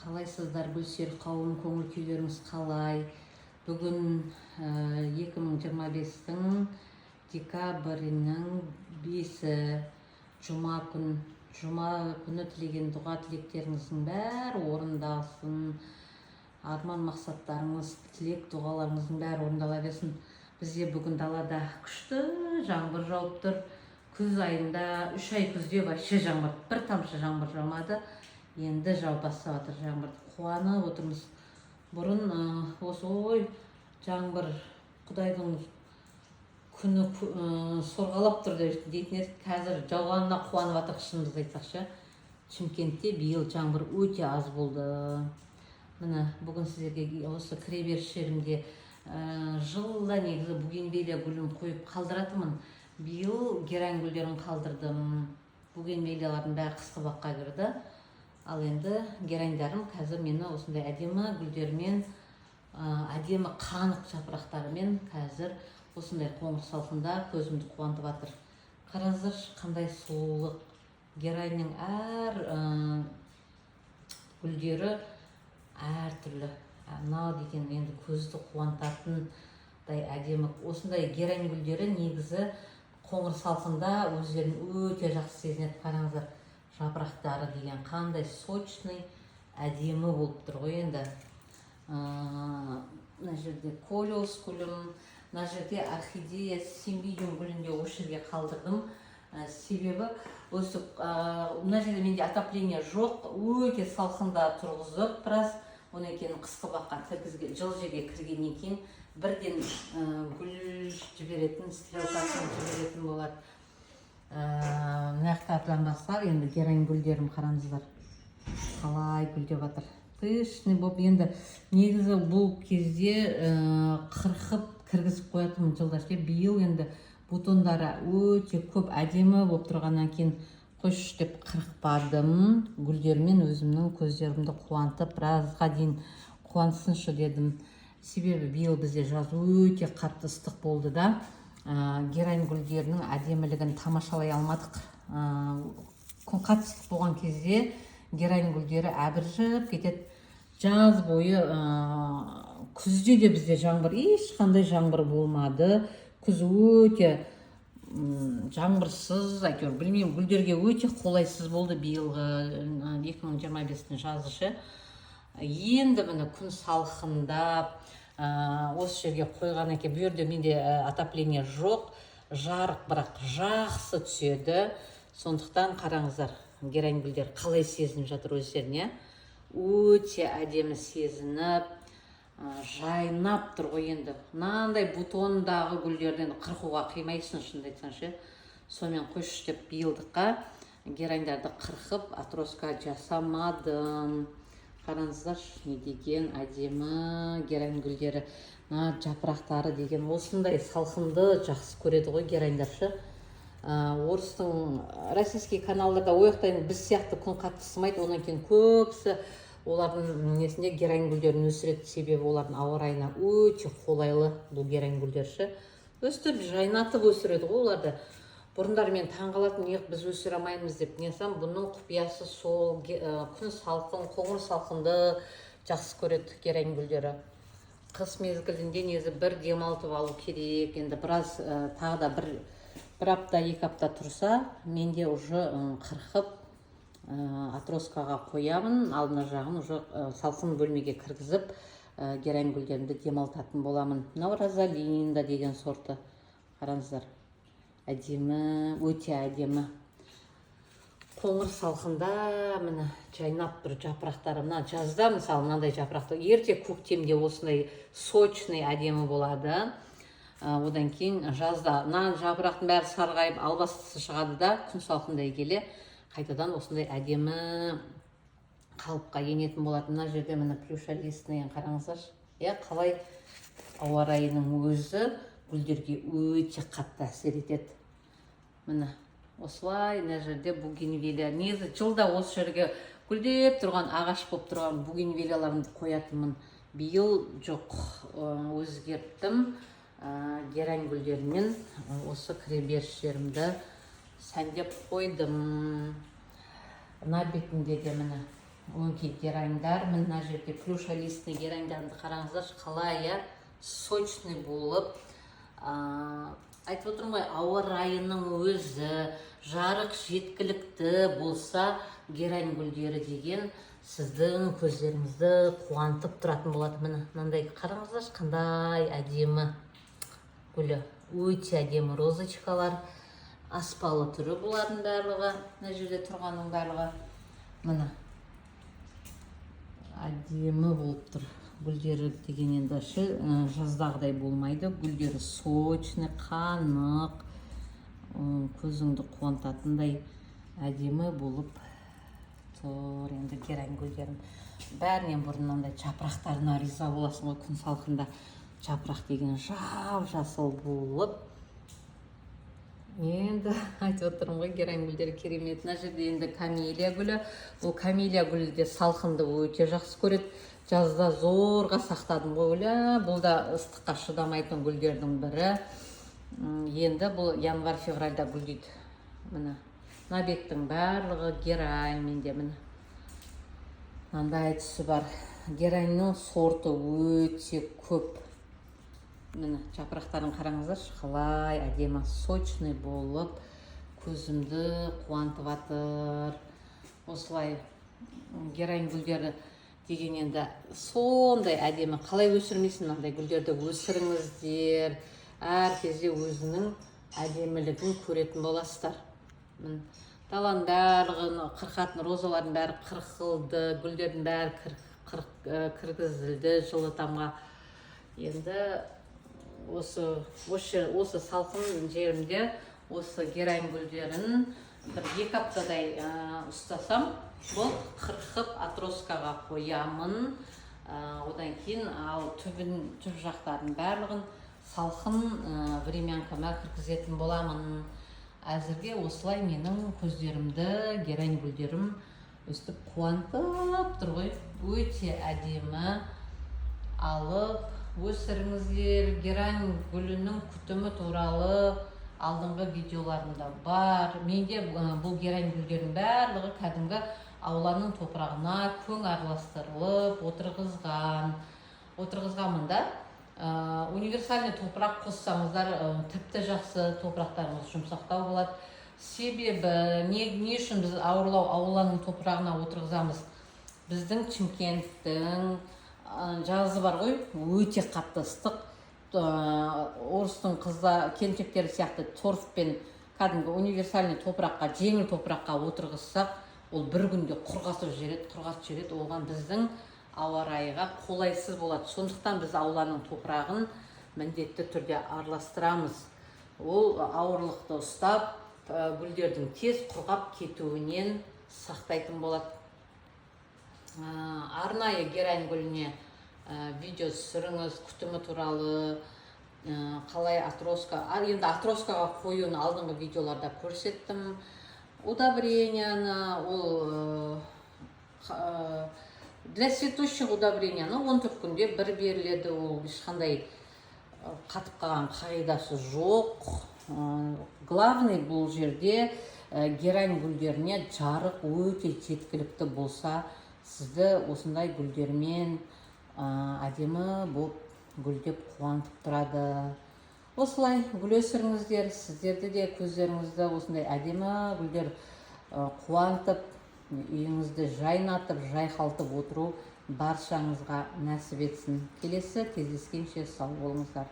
Қалайсыздар гүлсер қауым, көңіл күйлеріңіз қалай? Бүгін 2025-тің декабрінің 5-і жұма күні тілеген дұға тілектеріңіздің бәрі орындалсын. Арман мақсаттарыңыз, тілек дұғаларыңыздың бәрі орындала берсін. Бізде бүгін далада күшті жаңбыр жауып тұр. Күз айында 3 ай күзде вообще жаңбыр, бір тамшы жаңбыр жаумады. Енді жауып бастап жатыр жаңбырды. Қуанып отырмыз. Бұрын осы жаңбыр Құдайдың күні сорғалап тұр дейтін едік. Қазір жауғанына қуанып жатыр, шынымызды айтсақшы. Шымкентте биыл жаңбыр өте аз болды. Міне бүгін сіздерге осы кіреберіс жерімде жылда негізі бугенвилия гүлін қойып қалдыратынмын. Биыл герань гүлдерін қалдырдым. Бугенвилиялардың бәрі қысқы баққа кірді. Ал енді гераньдарым қазір мені осындай әдемі гүлдермен, әдемі қанық жапырақтарымен қазір осындай қоңыр салқында көзімді қуантып жатыр. Қараңыздар, қандай сұлулық. Гераньның әр гүлдері әртүрлі. Мынау деген енді көзді қуантатындай әдемі. Осындай герань гүлдері негізі қоңыр салқында өздерін өте жақсы сезінеді. Қараңыздар, жапырақтары деген қандай сочный, әдемі болып тұр ғой енді. Мына жерде колиос гүлім, мына жерде орхидея симбидиум гүлінде осы жерге қалдырдым. Себебі осы мына жерде менде отопление жоқ, өте салқында тұрғызып біраз. Онан кейін қысқы баққа жылы жерге кіргеннен кейін бірден гүл жіберетін, стрелкасын жіберетін болады. Мына планбастар, енді герань гүлдерім қараңыздар. Қалай гүлдеп жатыр. Пышный болып, енді негізі бұл кезде қырқып кіргізіп қоятын жылдашке. Биыл енді бутондары өте көп әдемі болып тұрғаннан кейін қойшы деп қырықпадым. Гүлдермен өзімнің көздерімді қуантып, біразға дейін қуансыншы дедім. Себебі биыл бізде жаз өте қатты ыстық болды да. Герань гүлдерінің әдемілігін тамашалай алмадық. Күн қатты ыстық болған кезде герань гүлдері әбіржіп кетеді. Жаз бойы күзде де бізде жаңбыр, ешқандай жаңбыр болмады. Күз өте жаңбырсыз, әйтеуір білмеймін, гүлдерге өте қолайсыз болды биылғы 2025-тің жазышы. Енді міне күн салқындап, осы жерге қойған екен. Бұл жерде менде отопление жоқ, жарық бірақ жақсы түседі. Сондықтан қараңыздар, герань гүлдер қалай сезініп жатыр өздеріне. Өте әдемі сезініп, жайнап тұр ғой енді. Мынандай бутондағы гүлдерден қырқуға қимайсың, шынымды айтсаңшы. Сонымен қойшы деп биылдыққа гераньдарды қырқып, отроска жасамадым. Қараңыздар, не деген әдемі герань гүлдері. Жапырақтары деген осындай салқынды жақсы көреді ғой гераньдаршы. Орыстың российский каналдарда ояқтайын біз сияқты күн қатты ысымайды. Онан кейін көбісі олардың несінде герань гүлдерін өсіреді. Себебі олардың ауа райына өте қолайлы бұл герань гүлдерші. Өстіп жайнатып өсіреді ғой оларды. Бұрындар мен таңғалатын, неғып біз өсіре алмаймыз деп. Несам, бұның құпиясы сол, күн салқын, қоңыр салқынды жақсы көреді герань гүлдері. Қыс мезгілінде негізі бір демалтып алу керек. Енді біраз тағы да бір апта, 2 апта тұрса, менде уже қырқып отроскаға қоямын. Алдына жағын уже салқын бөлмеге кіргізіп, герань гүлдерімді демалтатын боламын. Мынау розалинда деген сорты. Қараңыздар. Әдемі, өте әдемі. Қоңыр салқында міне жайнап тұр жапырақтары. Мына жазда мысалы мынандай жапырақты, ерте көктемде осындай сочный әдемі болады. Одан кейін жазда мына жапырақтың бәрі сарғайып, албастысы шығады да, күн салқындай келе қайтадан осындай әдемі қалыпқа енетін болады. Мына жерде міне плюшалистный қараңыздар. Қалай ауа райының өзі гүлдерге өте қатты әсер етеді. Міне осылай, мына жерде бугенвилия. Негізі жылда осы жерге гүлдеп тұрған, ағаш болып тұрған бугенвилияларымды қоятынмын. Биыл жоқ, өзгерттім. Герань гүлдерімен осы кіреберіс жерімді сәндеп қойдым. Мына бетінде де міне өңкей гераньдар. Мына жерде плюшалистный гераньдарды қараңыздаршы, қалай сочный болып. Айтып отырмын ғой, ауа райының өзі жарық жеткілікті болса, герань гүлдері деген сіздің көздеріңізді қуантып тұратын болады. Міне мынандай қараңыздаршы, қандай әдемі гүлі, өте әдемі розочкалар, аспалы түрі бұлардың барлығы, мына жерде тұрғанның барлығы. Міне әдемі болып тұр. Гүлдері деген енді жаздағыдай болмайды. Гүлдері сочный, қанық, көзіңді қуантатындай әдемі болып тұр. Енді герань гүлдерін бәрінен бұрын мынандай жапырақтарына риза боласың ғой. Күн салқында жапырақ деген жап-жасыл болып. Енді айтып отырмын ғой, герань гүлдері керемет. Мына жерде енді камелия гүлі. Ол камелия гүлі де салқынды өте жақсы көреді. Жазда зорға сақтадым ғой. Бұл да ыстыққа шыдамайтын гүлдердің бірі. Енді бұл январь-февральда гүлдейді. Міне мына беттің барлығы герань. Менде міне мынандай түсі бар. Гераньның сорты өте көп. Міне жапырақтарын қараңыздаршы, қалай әдемі сочный болып көзімді қуантып жатыр. Осылай герань гүлдері деген енді сондай әдемі. Қалай өсірмейсің, мынандай гүлдерді өсіріңіздер. Әр кезде өзінің әдемілігін көретін боласыздар. Даланың барлығын қырқатын розалардың бәрі қырқылды, гүлдердің бәрі кіргізілді жылы тамға. Енді осы салқын жерімде осы герань гүлдерін бір 2 аптадай ұстасам, бұл қырқып атроскаға қоямын. Одан кейін түп жақтарын барлығын салқын времянкама кіргізетін боламын. Әзірге осылай менің көздерімді герань гүлдерім өстіп қуантып тұр ғой. Өте әдемі. Алып өсіріңіздер. Герань гүлінің күтімі туралы алдыңғы видеоларымда бар. Менде бұл герань гүлдердің барлығы кәдімгі ауланың топырағына көң араластырылып отырғызғанмында. Универсальный топырақ қоссаңыздар тіпті жақсы, топырақтарыңыз жұмсақтау болады. Себебі не үшін біз ауланың топырағына отырғызамыз? Біздің Шымкенттің жазы бар ғой, өте қатты ыстық. Орыстың келіншектері сияқты торфпен кәдімгі универсальный топыраққа, жеңіл топыраққа отырғызсақ, ол бір күнде құрғатып жібереді. Оған біздің ауа райға қолайсыз болады. Сондықтан біз ауланың топырағын міндетті түрде араластырамыз. Ол ауырлықты ұстап, гүлдердің тез құрғап кетуінен сақтайтын болады. Арнайы герань гүліне видео түсіріңіз, күтімі туралы, қалай енді атроскаға қоюын алдыңғы видеоларда көрсеттім. Удобренияны, ол для цветущих удобренияны 14 күнде бір беріледі. Ол ешқандай қатып қалған қағидасы жоқ. Главный бұл жерде герань гүлдеріне жарық өте жеткілікті болса, сізді осындай гүлдермен әдемі болып гүлдеп қуантып тұрады. Осылай гүл өсіріңіздер. Сіздерді де көздеріңізді осындай әдемі гүлдер қуантып, үйіңізді жайнатып, жайқалтып отыру баршаңызға нәсіп етсін. Келесі кездескенше сау болыңыздар.